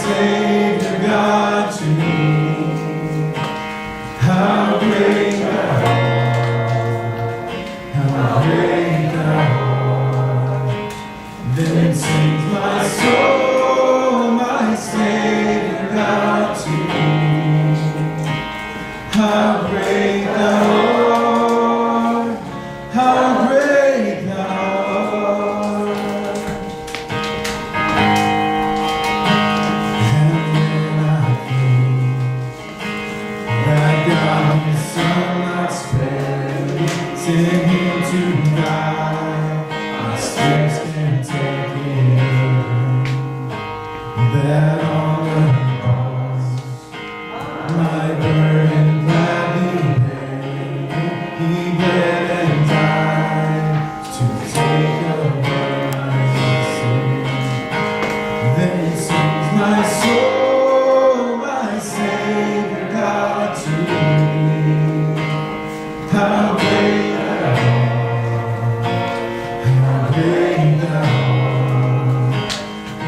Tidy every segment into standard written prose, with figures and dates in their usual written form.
Savior God to me. How great thou art, how great thou art. Then sings my soul, my Savior God to me. How great thou art, how great thou art. And when I think that God His Son not spared, sent Him to die, I still can't take it. That on the cross, my burden gladly paid. He bled and died to take away my sin. Then sings my soul, my Savior God to me. How great thou art, how great thou art.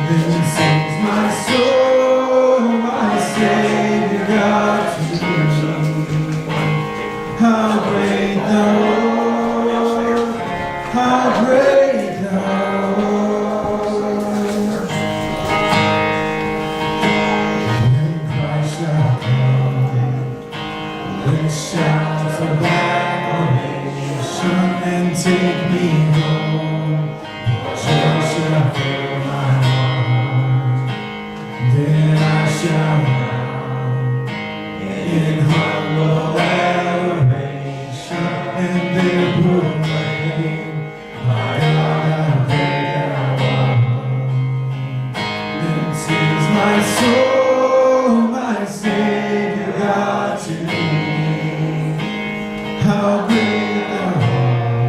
Then sings my soul, my Savior God to me. How great thou art, how great thou art. When Christ shall come, with shouts of acclamation, and take me home, joy shall fill my heart. Then I shall bow in humble adoration, and there proclaim, my God, how great thou art. Then sings my soul, my Savior God to me. How great thou art,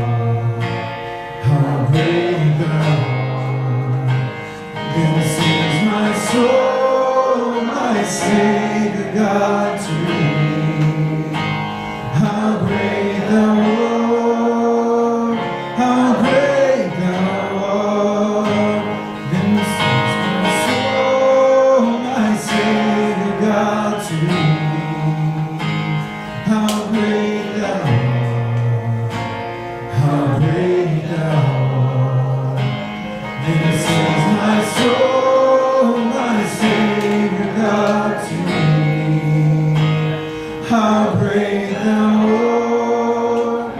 how great thou art. Then sings my soul, my Savior God to me. How great thou art, how great thou art. Then sings my soul, my Savior God to me. How great thou art, how great thou art. Then sings my soul, my Savior God to me. How great thou art,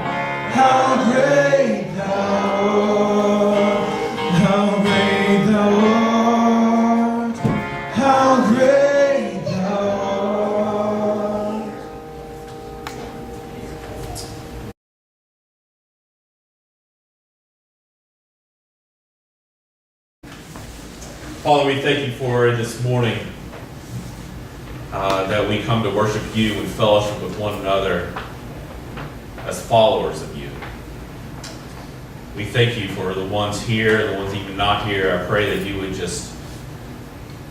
how great thou art, how great thou art, how great thou art. Father, we thank you for this morning that we come to worship you and fellowship with one another as followers of you. We thank you for the ones here, the ones even not here. I pray that you would just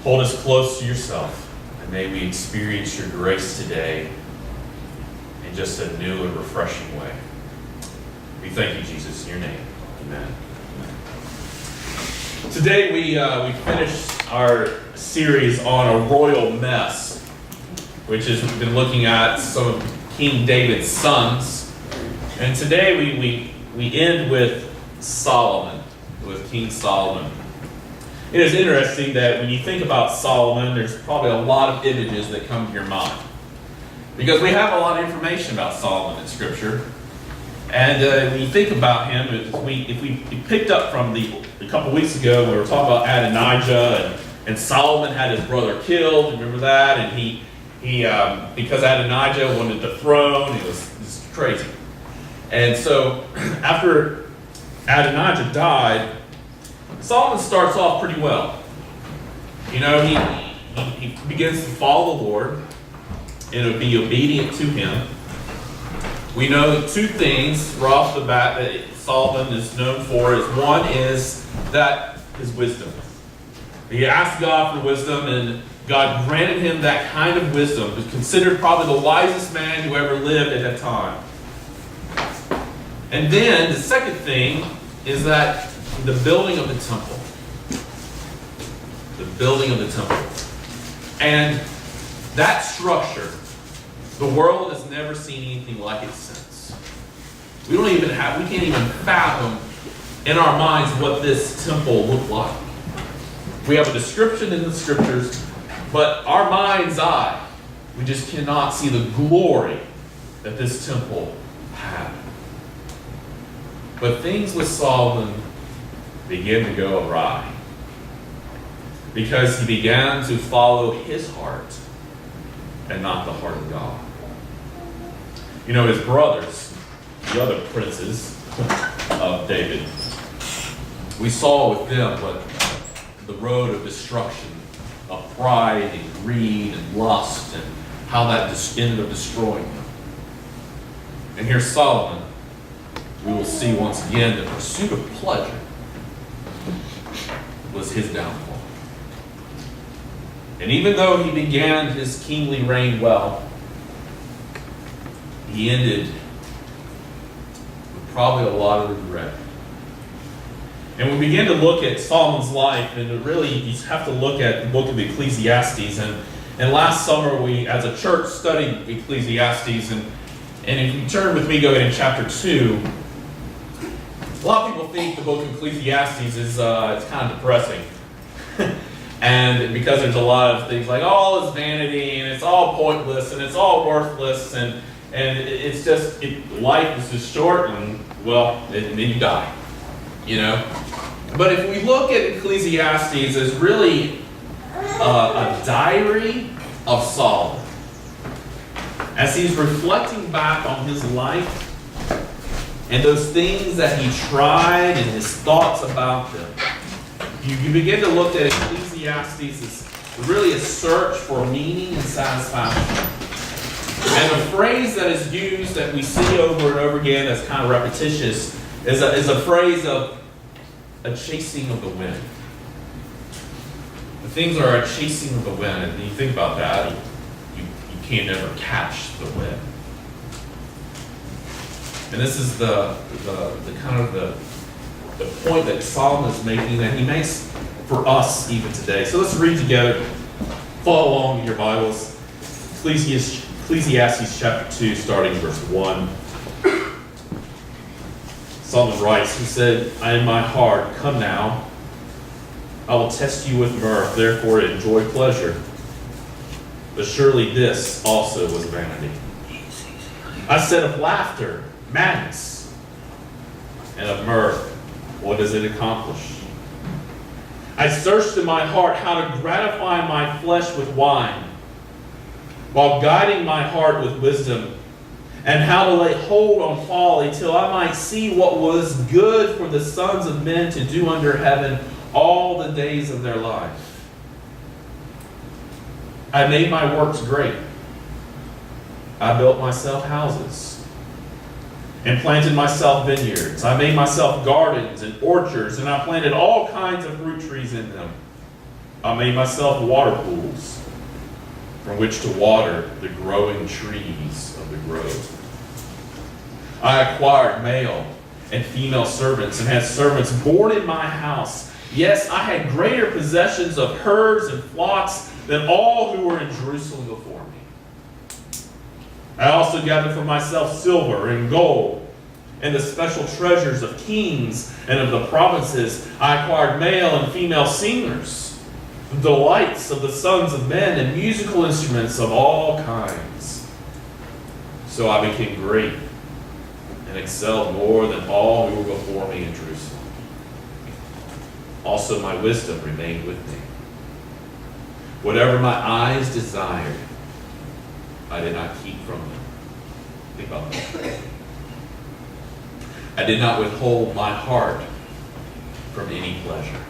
hold us close to yourself, and may we experience your grace today in just a new and refreshing way. We thank you, Jesus, in your name. Amen. Today we finished our series on a royal mess, which is we've been looking at some of King David's sons, and today we end with Solomon, with King Solomon. It is interesting that when you think about Solomon, there's probably a lot of images that come to your mind, because we have a lot of information about Solomon in Scripture. And when you think about him, if we picked up from a couple weeks ago, we were talking about Adonijah, and Solomon had his brother killed. Remember that? And he because Adonijah wanted the throne, it was crazy. And so after Adonijah died, Solomon starts off pretty well. You know, he begins to follow the Lord and to be obedient to him. We know two things right off the bat that Solomon is known for. One is that his wisdom. He asked God for wisdom, and God granted him that kind of wisdom. He was considered probably the wisest man who ever lived at that time. And then the second thing is that the building of the temple. The building of the temple. And that structure, the world has never seen anything like it since. We can't even fathom in our minds what this temple looked like. We have a description in the scriptures, but our mind's eye, we just cannot see the glory that this temple had. But things with Solomon began to go awry, because he began to follow his heart and not the heart of God. You know, his brothers, the other princes of David, we saw with them what the road of destruction, of pride and greed and lust, and how that just ended up destroying them. And here Solomon, we will see once again the pursuit of pleasure was his downfall. And even though he began his kingly reign well, he ended with probably a lot of regret. And we begin to look at Solomon's life, and really you have to look at the book of Ecclesiastes. And last summer we, as a church, studied Ecclesiastes. And if you turn with me, go ahead in chapter 2. A lot of people think the book of Ecclesiastes is it's kind of depressing. And because there's a lot of things like all is vanity, and it's all pointless, and it's all worthless, and it's just, life is just short, and well, and then you die, you know? But if we look at Ecclesiastes as really a diary of Solomon, as he's reflecting back on his life and those things that he tried and his thoughts about them, you begin to look at Ecclesiastes as really a search for meaning and satisfaction. And the phrase that is used that we see over and over again that's kind of repetitious is a phrase of a chasing of the wind. The things are a chasing of the wind, and you think about that, you can't ever catch the wind. And this is the kind of the point that Solomon is making, that he makes for us even today. So let's read together. Follow along in your Bibles. Ecclesiastes chapter 2, starting verse 1. Solomon writes, he said, I in my heart, come now, I will test you with mirth, therefore enjoy pleasure. But surely this also was vanity. I said of laughter, madness, and of mirth, what does it accomplish? I searched in my heart how to gratify my flesh with wine, while guiding my heart with wisdom, and how to lay hold on folly, till I might see what was good for the sons of men to do under heaven all the days of their life. I made my works great. I built myself houses and planted myself vineyards. I made myself gardens and orchards, and I planted all kinds of fruit trees in them. I made myself water pools from which to water the growing trees of the grove. I acquired male and female servants, and had servants born in my house. Yes, I had greater possessions of herds and flocks than all who were in Jerusalem before me. I also gathered for myself silver and gold, and the special treasures of kings and of the provinces. I acquired male and female singers, the delights of the sons of men, and musical instruments of all kinds. So I became great and excelled more than all who were before me in Jerusalem. Also my wisdom remained with me. Whatever my eyes desired, I did not keep from them. Think about that. I did not withhold my heart from any pleasure.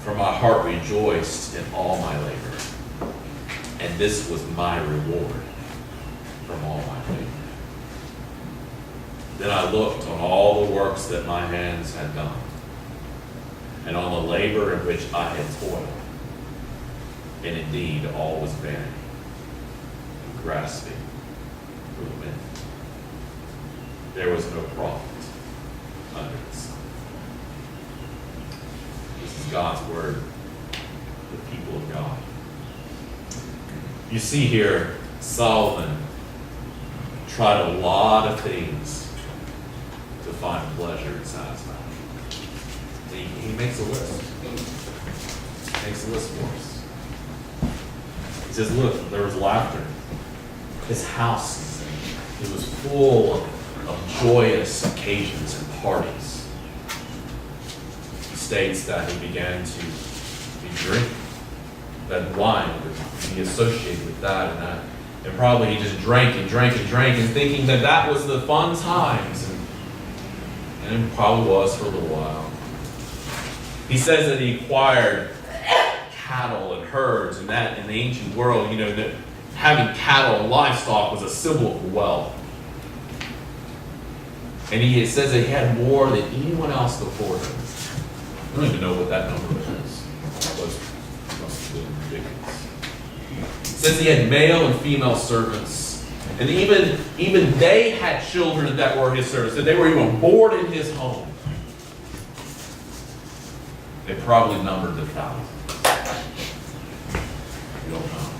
For my heart rejoiced in all my labor, and this was my reward from all my labor. Then I looked on all the works that my hands had done, and on the labor in which I had toiled. And indeed, all was vanity and grasping for the wind. There was no profit under the sun. This is God's word, the people of God. You see here, Solomon tried a lot of things to find pleasure and satisfaction. He makes a list. Makes a list for us. He says, look, there was laughter. His house, it was full of joyous occasions and parties. He states that he began to be drinking. That wine would be associated with that and that. And probably he just drank and drank and drank and thinking that that was the fun times. And it probably was for a little while. He says that he acquired cattle and herds, and that in the ancient world, that having cattle and livestock was a symbol of wealth. And he says that he had more than anyone else before him. I don't even know what that number is. It must have been ridiculous. It says he had male and female servants. And even they had children that were his servants. That they were even born in his home. They probably numbered the thousands. We don't know.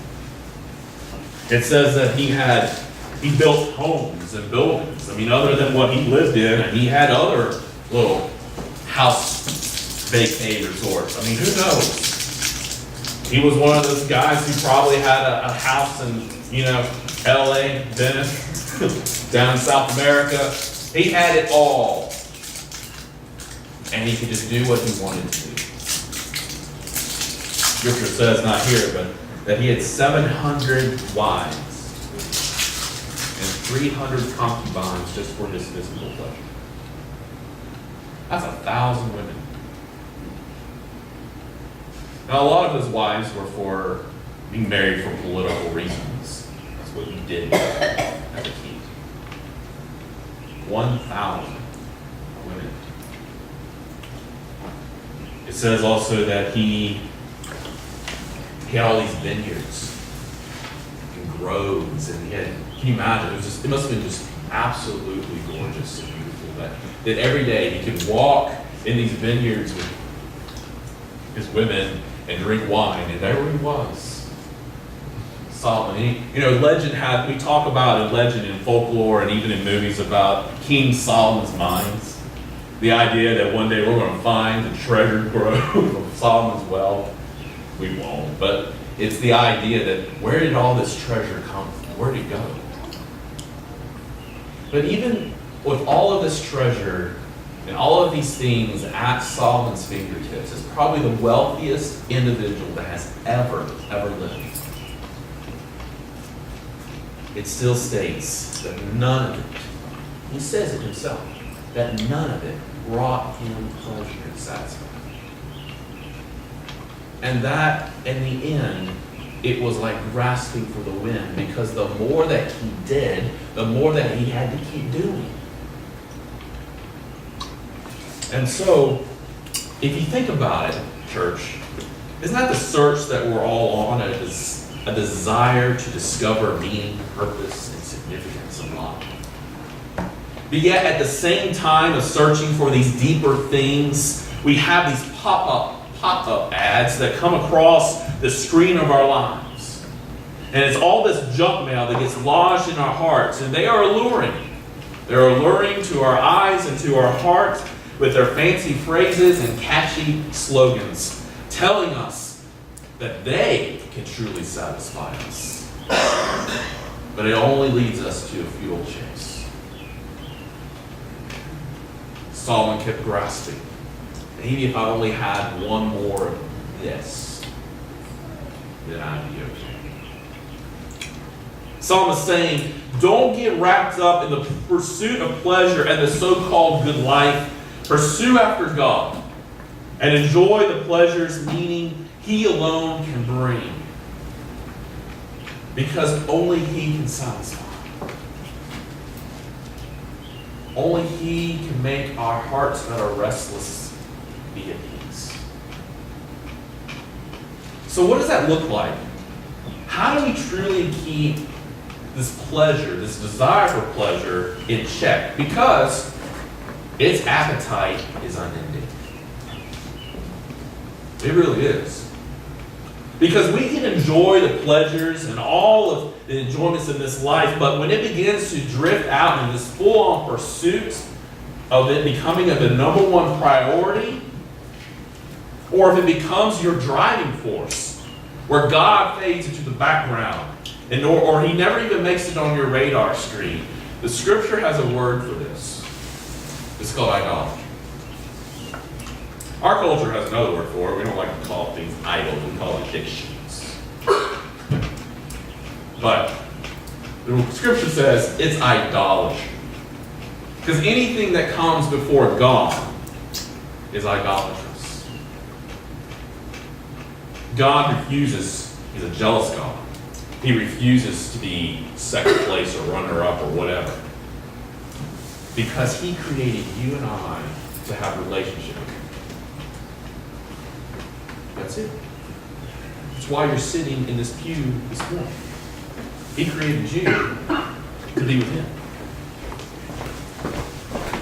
It says that he built homes and buildings. Other than what he lived in, and he had other little house vacay resorts. Who knows? He was one of those guys who probably had a house in, LA, Venice, down in South America. He had it all. And he could just do what he wanted to do. Scripture says, not here, but that he had 700 wives and 300 concubines just for his physical pleasure. That's 1,000 women. Now, a lot of his wives were for being married for political reasons. That's what he did as a king. 1,000 women. It says also that he had all these vineyards and groves, and can you imagine? It must have been just absolutely gorgeous and beautiful. That every day he could walk in these vineyards with his women and drink wine, and there he was. Solomon. Legend we talk about in legend and folklore and even in movies about King Solomon's mines. The idea that one day we're going to find the treasure grove of Solomon's wealth. We won't, but it's the idea that where did all this treasure come from? Where did it go? But even with all of this treasure and all of these things at Solomon's fingertips, is probably the wealthiest individual that has ever lived. It still states that none of it, he says it himself, that none of it brought him pleasure and satisfaction. And that, in the end, it was like grasping for the wind, because the more that he did, the more that he had to keep doing. And so, if you think about it, church, isn't that the search that we're all on? It is a desire to discover meaning, purpose, and significance in life. But yet, at the same time of searching for these deeper things, we have these pop-up ads that come across the screen of our lives. And it's all this junk mail that gets lodged in our hearts, and they are alluring. They're alluring to our eyes and to our hearts with their fancy phrases and catchy slogans, telling us that they can truly satisfy us. But it only leads us to a futile chase. Solomon kept grasping. Maybe if I only had one more of this, then I'd be okay. Solomon's saying, don't get wrapped up in the pursuit of pleasure and the so-called good life. Pursue after God and enjoy the pleasures, meaning He alone can bring. Because only He can satisfy. Only He can make our hearts that are restless be at peace. So what does that look like? How do we truly keep this pleasure, this desire for pleasure in check? Because its appetite is unending. It really is. Because we can enjoy the pleasures and all of the enjoyments in this life, but when it begins to drift out in this full-on pursuit of it becoming the number one priority, or if it becomes your driving force, where God fades into the background, or He never even makes it on your radar screen, the Scripture has a word for this. It's called idolatry. Our culture has another word for it. We don't like to call things idols. We call it addictions. But the Scripture says it's idolatry. Because anything that comes before God is idolatrous. God refuses. He's a jealous God. He refuses to be second place or runner-up or whatever. Because He created you and I to have a relationship with Him. That's it. That's why you're sitting in this pew this morning. He created you to be with Him.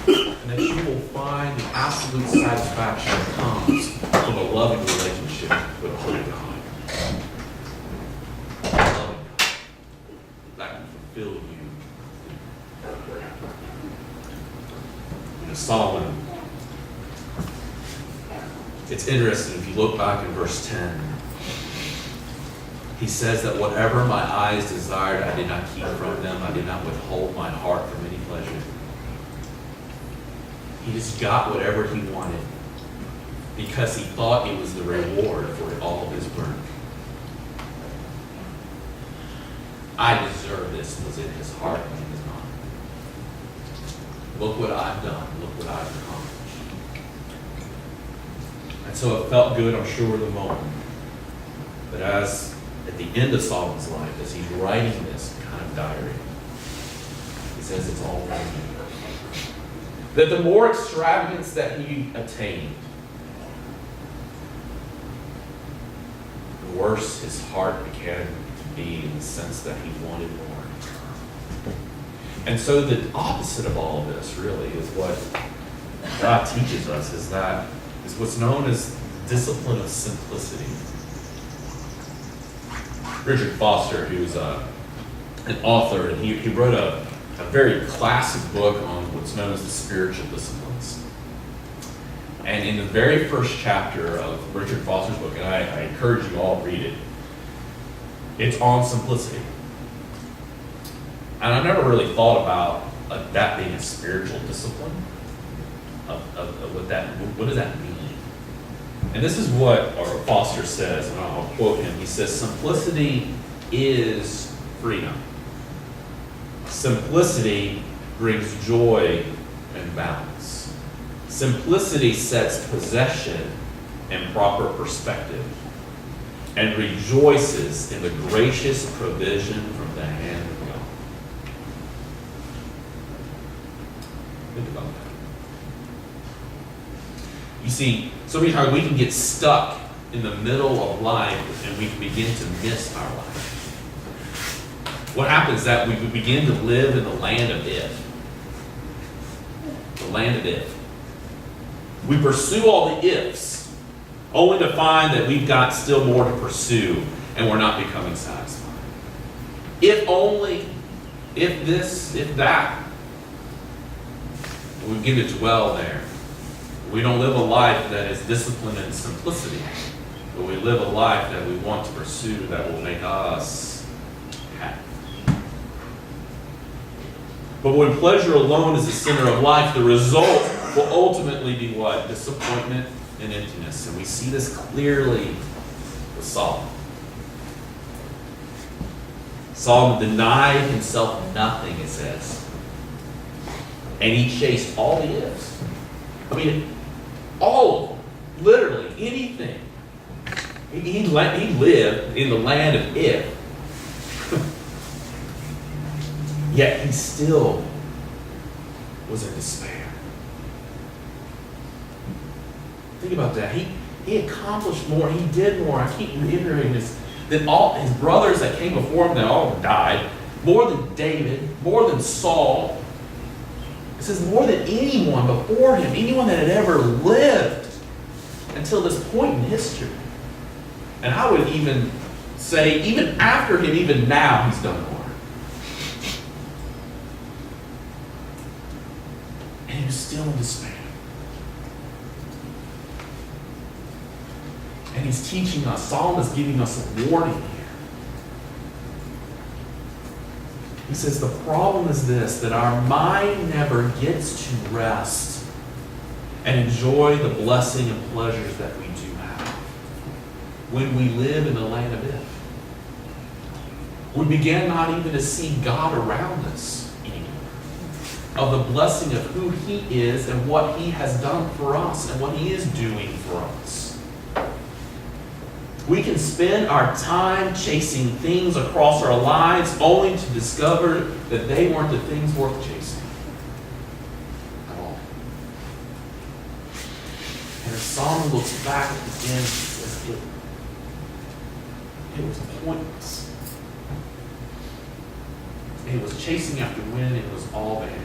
And that you will find the absolute satisfaction that comes from a loving relationship with a holy God. A loving God that can fulfill you. Solomon. It's interesting if you look back in verse 10. He says that whatever my eyes desired, I did not keep from them. I did not withhold my heart from any pleasure. He just got whatever he wanted because he thought it was the reward for all of his work. I deserve this was in his heart and in his mind. Look what I've done. Look what I've accomplished. And so it felt good, I'm sure, in the moment. But as at the end of Solomon's life, as he's writing this kind of diary, he says it's all right. That the more extravagance that he attained, the worse his heart began to be in the sense that he wanted more. And so the opposite of all of this really is what God teaches us, is what's known as the discipline of simplicity. Richard Foster, who's an author, and he wrote a very classic book on what's known as the spiritual disciplines. And in the very first chapter of Richard Foster's book, and I encourage you all to read it, it's on simplicity. And I've never really thought about that being a spiritual discipline, of what does that mean? And this is what Foster says, and I'll quote him. He says, simplicity is freedom. Simplicity brings joy and balance. Simplicity sets possession in proper perspective and rejoices in the gracious provision from the hand of God. Think about that. You see, so many times we can get stuck in the middle of life and we can begin to miss our life. What happens is that we begin to live in the land of if. The land of if. We pursue all the ifs, only to find that we've got still more to pursue and we're not becoming satisfied. If only, if this, if that. We begin to dwell there. We don't live a life that is disciplined and simplicity, but we live a life that we want to pursue that will make us happy. But when pleasure alone is the center of life, the result will ultimately be what? Disappointment and emptiness. And we see this clearly with Solomon. Solomon denied himself nothing, it says. And he chased all the ifs. I mean, all of them. Literally anything. He lived in the land of if. Yet he still was in despair. Think about that. He accomplished more. He did more. I keep reiterating this. Than all his brothers that came before him, they all died. More than David. More than Saul. It says more than anyone before him. Anyone that had ever lived until this point in history. And I would even say, even after him, even now, he's done more. And he was still in despair. And he's teaching us, Solomon is giving us a warning here. He says the problem is this, that our mind never gets to rest and enjoy the blessing and pleasures that we do have when we live in the land of if. We begin not even to see God around us anymore, of the blessing of who he is and what he has done for us and what he is doing for us. We can spend our time chasing things across our lives only to discover that they weren't the things worth chasing at all. And as Solomon looks back at the end, he says it was pointless. It was chasing after wind, it was all vanity.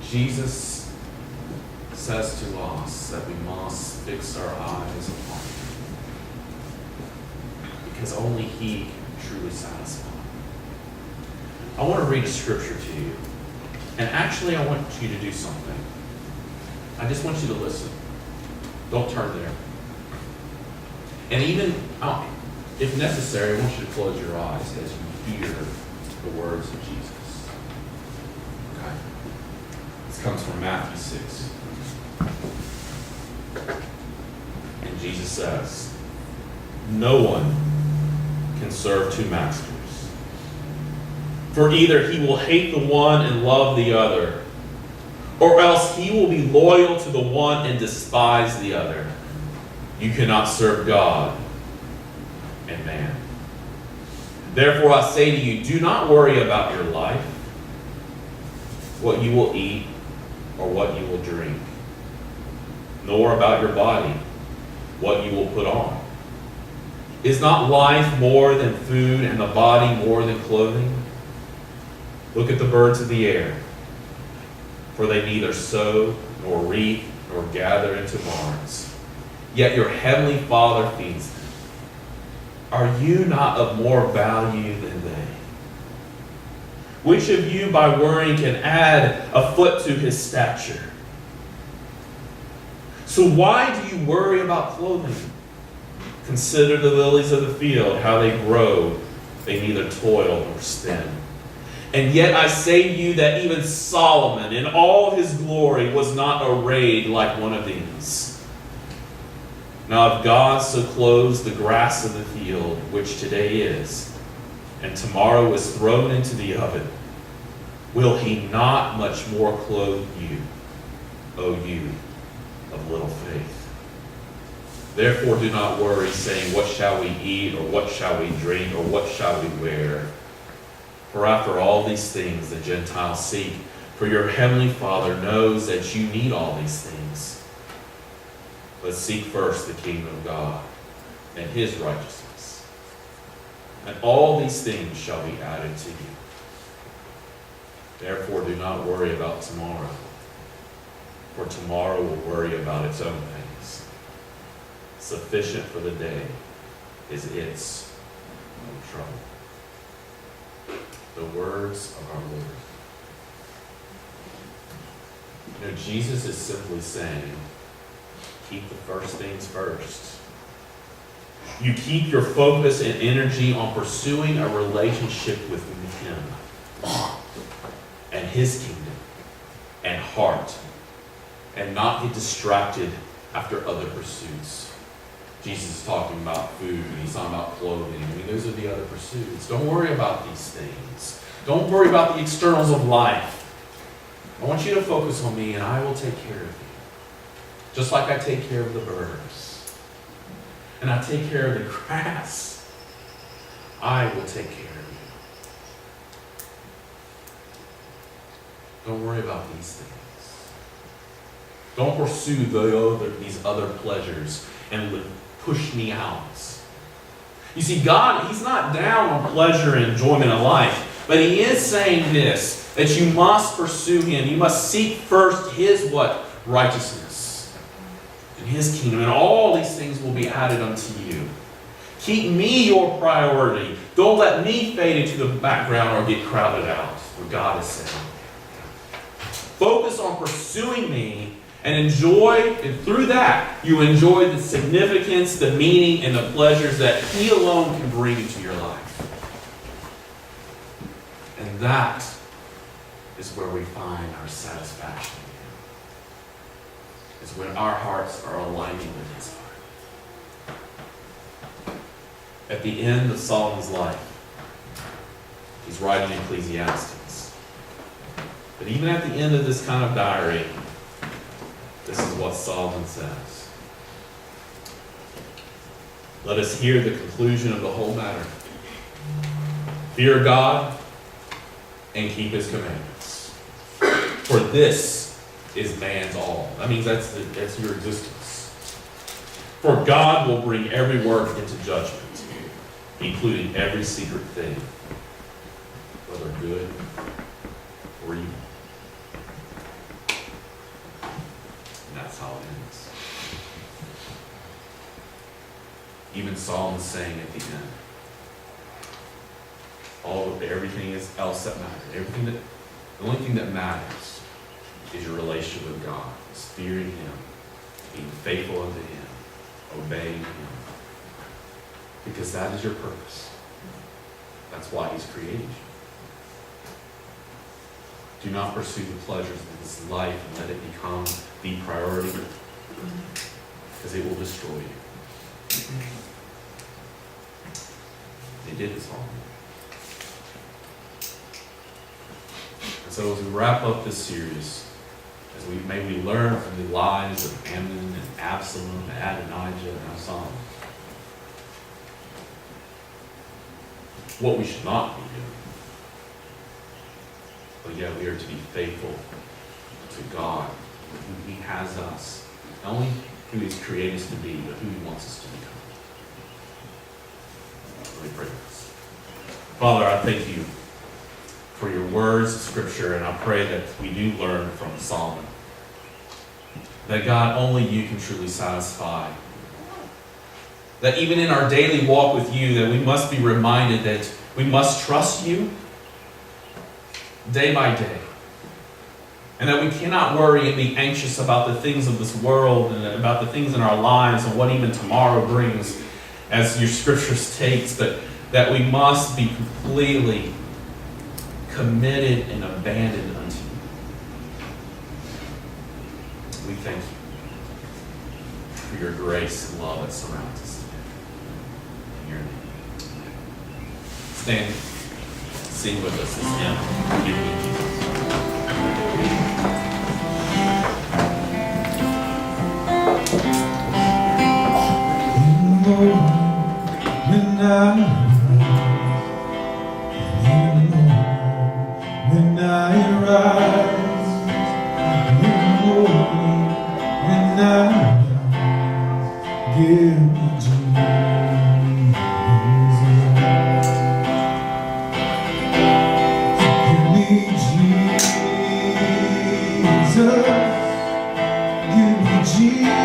Jesus says to us that we must fix our eyes upon him, because only he can truly satisfy. I want to read a scripture to you, and actually I want you to do something. I just want you to listen. Don't turn there. And even, if necessary, I want you to close your eyes as you hear the words of Jesus. Okay? This comes from Matthew 6. And Jesus says, no one can serve two masters. For either he will hate the one and love the other, or else he will be loyal to the one and despise the other. You cannot serve God and man. Therefore I say to you, do not worry about your life, what you will eat or what you will drink, nor about your body, what you will put on. Is not life more than food and the body more than clothing? Look at the birds of the air, for they neither sow nor reap nor gather into barns, yet your heavenly Father feeds them. Are you not of more value than they? Which of you by worrying can add a foot to his stature? So why do you worry about clothing? Consider the lilies of the field, how they grow. They neither toil nor spin. And yet I say to you that even Solomon in all his glory was not arrayed like one of these. Now if God so clothes the grass of the field, which today is, and tomorrow is thrown into the oven, will he not much more clothe you, O you of little faith? Therefore do not worry, saying, what shall we eat, or what shall we drink, or what shall we wear? For after all these things the Gentiles seek, for your heavenly Father knows that you need all these things. But seek first the kingdom of God and his righteousness, and all these things shall be added to you. Therefore do not worry about tomorrow, for tomorrow will worry about its own things. Sufficient for the day is its own trouble. The words of our Lord. You know, Jesus is simply saying, keep the first things first. You keep your focus and energy on pursuing a relationship with him and his kingdom and heart, and not get distracted after other pursuits. Jesus is talking about food, he's talking about clothing. I mean, those are the other pursuits. Don't worry about these things. Don't worry about the externals of life. I want you to focus on me, and I will take care of you. Just like I take care of the birds. And I take care of the grass. I will take care of you. Don't worry about these things. Don't pursue these other pleasures and push me out. You see, God, he's not down on pleasure and enjoyment of life, but he is saying this, that you must pursue him. You must seek first his what? righteousness and his kingdom, and all these things will be added unto you. Keep me your priority. Don't let me fade into the background or get crowded out, what God is saying. Focus on pursuing me and enjoy, and through that, you enjoy the significance, the meaning, and the pleasures that he alone can bring into your life. And that is where we find our satisfaction. Is when our hearts are aligning with his heart. At the end of Solomon's life, he's writing Ecclesiastes. But even at the end of this kind of diary, this is what Solomon says. Let us hear the conclusion of the whole matter. Fear God and keep his commandments. For this is man's all. That means that's your existence. For God will bring every work into judgment, including every secret thing, whether good or evil. And that's how it ends. Even Solomon's saying at the end, everything else that matters, the only thing that matters is your relationship with God, is fearing him, being faithful unto him, obeying him. Because that is your purpose. That's why he's created you. Do not pursue the pleasures of this life and let it become the priority, because it will destroy you. They did this all. And so as we wrap up this series, may we learn from the lives of Amnon and Absalom and Adonijah and Absalom what we should not be doing. But yet we are to be faithful to God, who he has us. Not only who he's created us to be, but who he wants us to become. Let me pray this. Father, I thank you for your words of Scripture, and I pray that we do learn from Solomon. That God, only you can truly satisfy. That even in our daily walk with you, that we must be reminded that we must trust you day by day. And that we cannot worry and be anxious about the things of this world and about the things in our lives and what even tomorrow brings, as your Scripture states, but that we must be completely committed and abandoned unto you. We thank you for your grace and love that surrounds us today. In your name. Stand, sing with us this hymn. Give me Jesus. When I rise in the morning, when I rise, give me Jesus. Give me Jesus. Give me Jesus.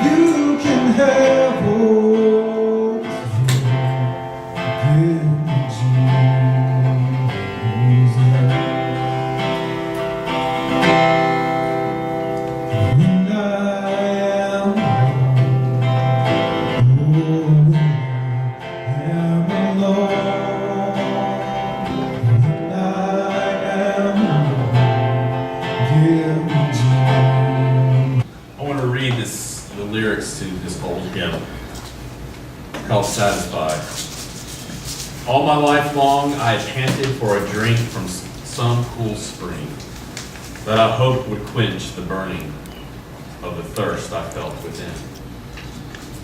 You can have all. Give me Jesus. When I am alone, when I am alone, when I am alone, give me Jesus. I want to read the lyrics to this old hymn called Satisfied. All my life long I had panted for a drink from some cool spring that I hoped would quench the burning of the thirst I felt within.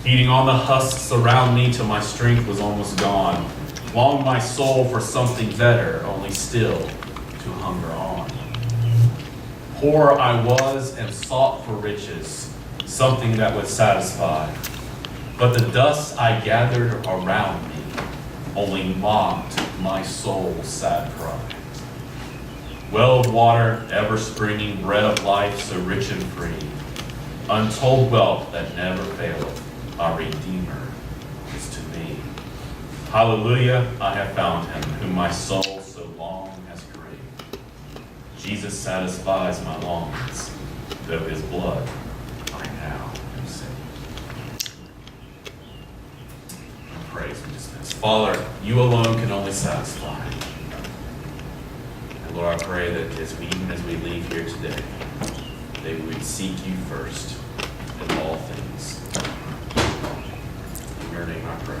Feeding on the husks around me till my strength was almost gone, longed my soul for something better, only still to hunger on. Poor I was and sought for riches, something that would satisfy. But the dust I gathered around me only mocked my soul's sad cry. Well of water, ever springing, bread of life, so rich and free. Untold wealth that never faileth, our Redeemer is to me. Hallelujah, I have found him, whom my soul so long has craved. Jesus satisfies my longings, though his blood I now am saved. And praise be dismissed. Father, you alone can only satisfy. And Lord, I pray that even as we leave here today, that we would seek you first in all things. In your name I pray.